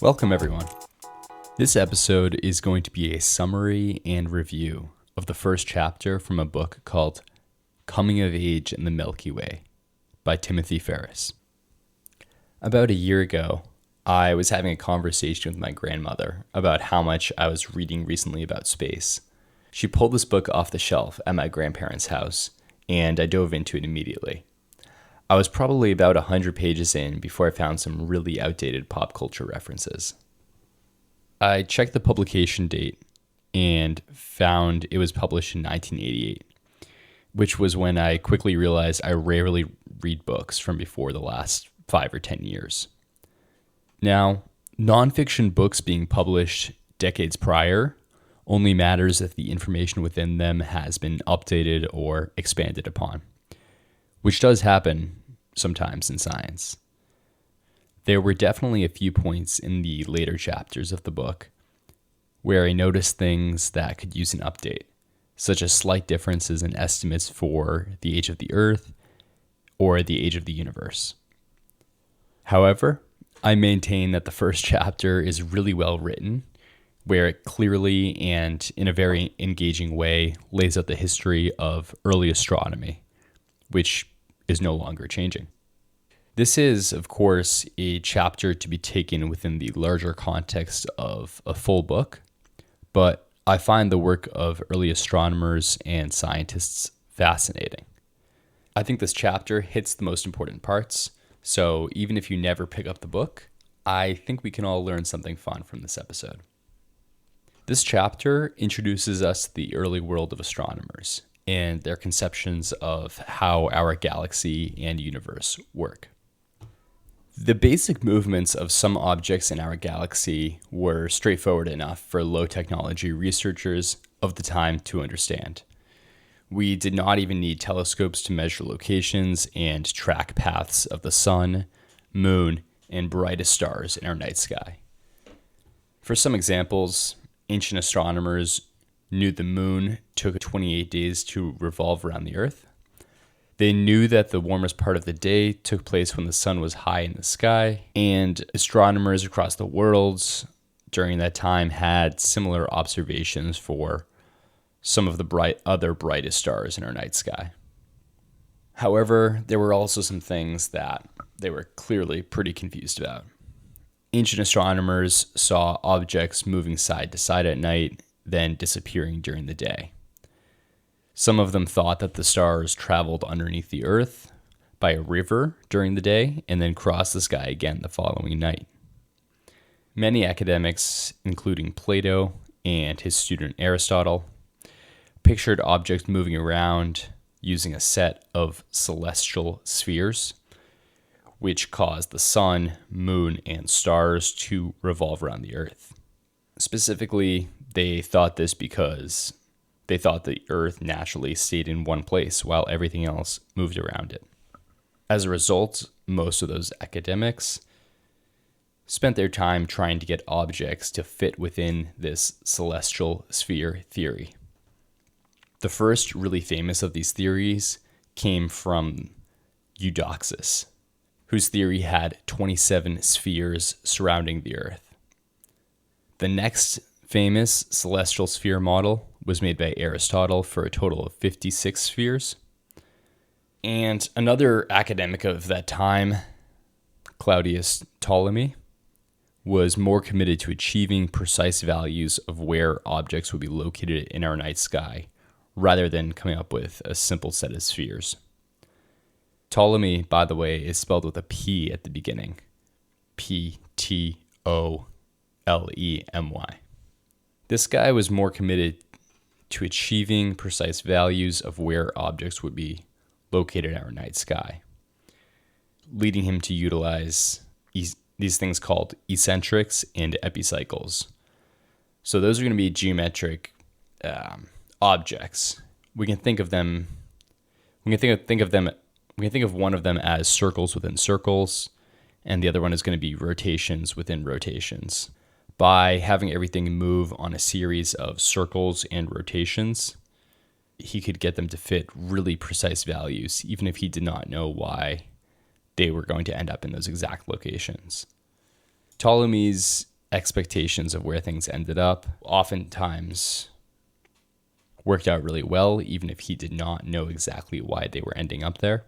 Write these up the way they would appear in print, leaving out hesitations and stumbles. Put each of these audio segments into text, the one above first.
Welcome, everyone. This episode is going to be a summary and review of the first chapter from a book called Coming of Age in the Milky Way by Timothy Ferris. About a year ago, I was having a conversation with my grandmother about how much I was reading recently about space. She pulled this book off the shelf at my grandparents' house, and I dove into it immediately. I was probably about 100 pages in before I found some really outdated pop culture references. I checked the publication date and found it was published in 1988, which was when I quickly realized I rarely read books from before the last 5 or 10 years. Now, nonfiction books being published decades prior only matters if the information within them has been updated or expanded upon, which does happen sometimes in science. There were definitely a few points in the later chapters of the book where I noticed things that could use an update, such as slight differences in estimates for the age of the Earth or the age of the universe. However, I maintain that the first chapter is really well written, where it clearly and in a very engaging way lays out the history of early astronomy, which is no longer changing. This is, of course, a chapter to be taken within the larger context of a full book, but I find the work of early astronomers and scientists fascinating. I think this chapter hits the most important parts, so even if you never pick up the book, I think we can all learn something fun from this episode. This chapter introduces us to the early world of astronomers and their conceptions of how our galaxy and universe work. The basic movements of some objects in our galaxy were straightforward enough for low technology researchers of the time to understand. We did not even need telescopes to measure locations and track paths of the sun, moon, and brightest stars in our night sky. For some examples, ancient astronomers knew the moon took 28 days to revolve around the Earth. They knew that the warmest part of the day took place when the sun was high in the sky, and astronomers across the world during that time had similar observations for some of the other brightest stars in our night sky. However, there were also some things that they were clearly pretty confused about. Ancient astronomers saw objects moving side to side at night, then disappearing during the day. Some of them thought that the stars traveled underneath the Earth by a river during the day and then crossed the sky again the following night. Many academics, including Plato and his student Aristotle, pictured objects moving around using a set of celestial spheres, which caused the sun, moon, and stars to revolve around the Earth. Specifically, they thought this because they thought the Earth naturally stayed in one place while everything else moved around it. As a result, most of those academics spent their time trying to get objects to fit within this celestial sphere theory. The first really famous of these theories came from Jocks, whose theory had 27 spheres surrounding the Earth. The next famous celestial sphere model was made by Aristotle for a total of 56 spheres. And another academic of that time, Ptolemy, was more committed to achieving precise values of where objects would be located in our night sky, rather than coming up with a simple set of spheres. Ptolemy, by the way, is spelled with a P at the beginning. Ptolemy. This guy was more committed to achieving precise values of where objects would be located in our night sky, leading him to utilize these things called eccentrics and epicycles. So those are going to be geometric objects. We can think of them. We can think of one of them as circles within circles, and the other one is going to be rotations within rotations. By having everything move on a series of circles and rotations, he could get them to fit really precise values, even if he did not know why they were going to end up in those exact locations. Ptolemy's expectations of where things ended up oftentimes worked out really well, even if he did not know exactly why they were ending up there.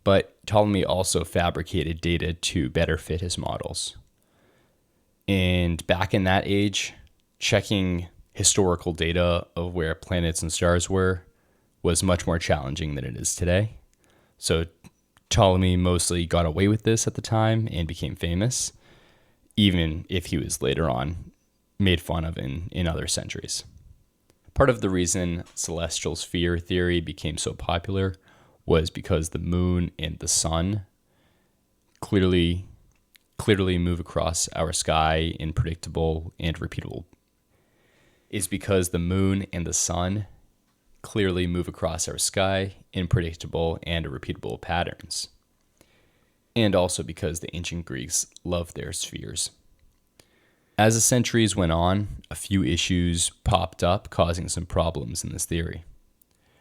But Ptolemy also fabricated data to better fit his models. And back in that age, checking historical data of where planets and stars were was much more challenging than it is today. So Ptolemy mostly got away with this at the time and became famous, even if he was later on made fun of in other centuries. Part of the reason celestial sphere theory became so popular was because the moon and the sun clearly move across our sky in predictable and repeatable. It's because the moon and the sun clearly move across our sky in predictable and repeatable patterns. And also because the ancient Greeks loved their spheres. As the centuries went on, a few issues popped up, causing some problems in this theory.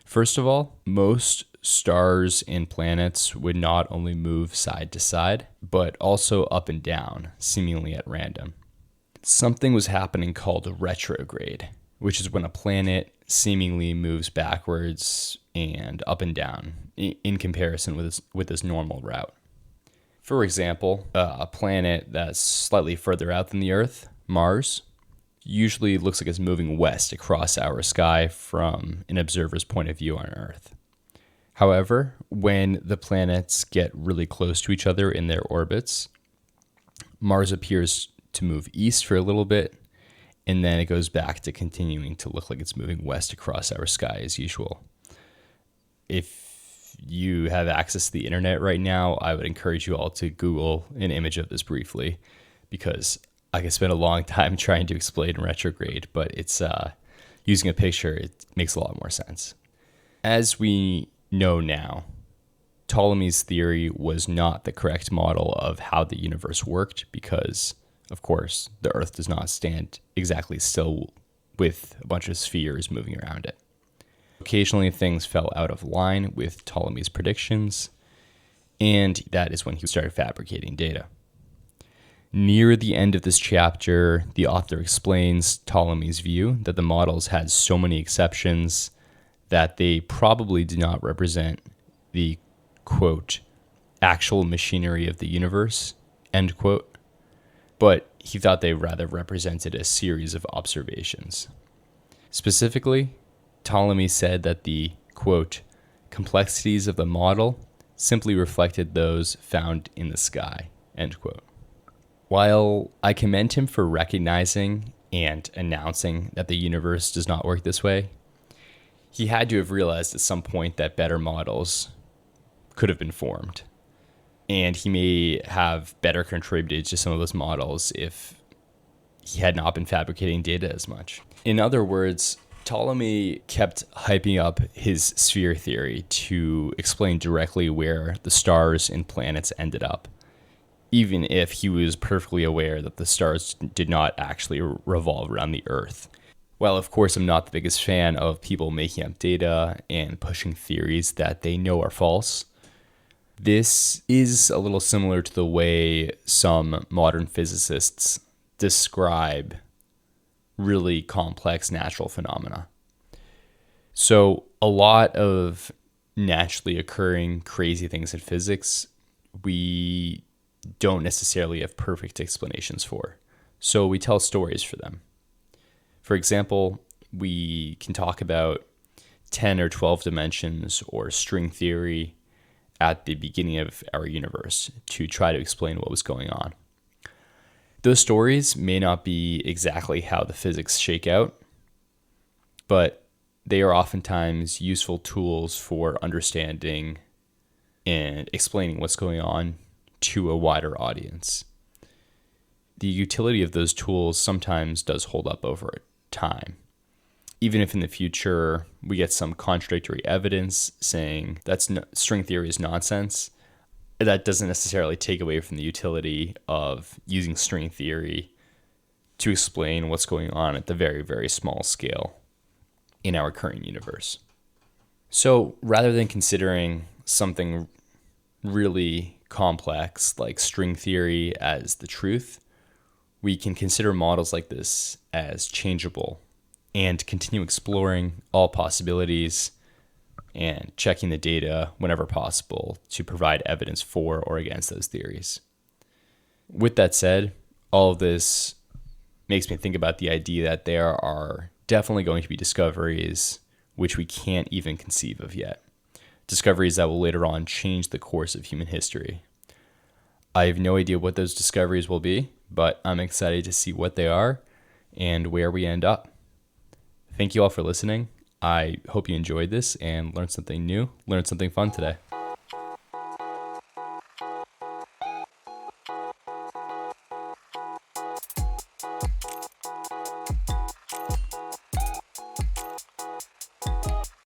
First of all, most stars and planets would not only move side to side, but also up and down, seemingly at random. Something was happening called a retrograde, which is when a planet seemingly moves backwards and up and down in comparison with its normal route. For example, a planet that's slightly further out than the Earth, Mars, usually looks like it's moving west across our sky from an observer's point of view on Earth. However, when the planets get really close to each other in their orbits, Mars appears to move east for a little bit, and then it goes back to continuing to look like it's moving west across our sky as usual. If you have access to the internet right now, I would encourage you all to Google an image of this briefly, because I could spend a long time trying to explain retrograde, but it's using a picture, it makes a lot more sense. As we know now, Ptolemy's theory was not the correct model of how the universe worked because, of course, the Earth does not stand exactly still with a bunch of spheres moving around it. Occasionally, things fell out of line with Ptolemy's predictions, and that is when he started fabricating data. Near the end of this chapter, the author explains Ptolemy's view that the models had so many exceptions that they probably do not represent the, quote, actual machinery of the universe, end quote, but he thought they rather represented a series of observations. Specifically, Ptolemy said that the, quote, complexities of the model simply reflected those found in the sky, end quote. While I commend him for recognizing and announcing that the universe does not work this way, he had to have realized at some point that better models could have been formed. And he may have better contributed to some of those models if he had not been fabricating data as much. In other words, Ptolemy kept hyping up his sphere theory to explain directly where the stars and planets ended up, even if he was perfectly aware that the stars did not actually revolve around the Earth. While, of course, I'm not the biggest fan of people making up data and pushing theories that they know are false, this is a little similar to the way some modern physicists describe really complex natural phenomena. So a lot of naturally occurring crazy things in physics, we don't necessarily have perfect explanations for. So we tell stories for them. For example, we can talk about 10 or 12 dimensions or string theory at the beginning of our universe to try to explain what was going on. Those stories may not be exactly how the physics shake out, but they are oftentimes useful tools for understanding and explaining what's going on to a wider audience. The utility of those tools sometimes does hold up over time. Even if in the future we get some contradictory evidence saying that string theory is nonsense, that doesn't necessarily take away from the utility of using string theory to explain what's going on at the very, very small scale in our current universe. So rather than considering something really complex like string theory as the truth, we can consider models like this as changeable and continue exploring all possibilities and checking the data whenever possible to provide evidence for or against those theories. With that said, all of this makes me think about the idea that there are definitely going to be discoveries which we can't even conceive of yet. Discoveries that will later on change the course of human history. I have no idea what those discoveries will be, but I'm excited to see what they are and where we end up. Thank you all for listening. I hope you enjoyed this and learned something new, learned something fun today.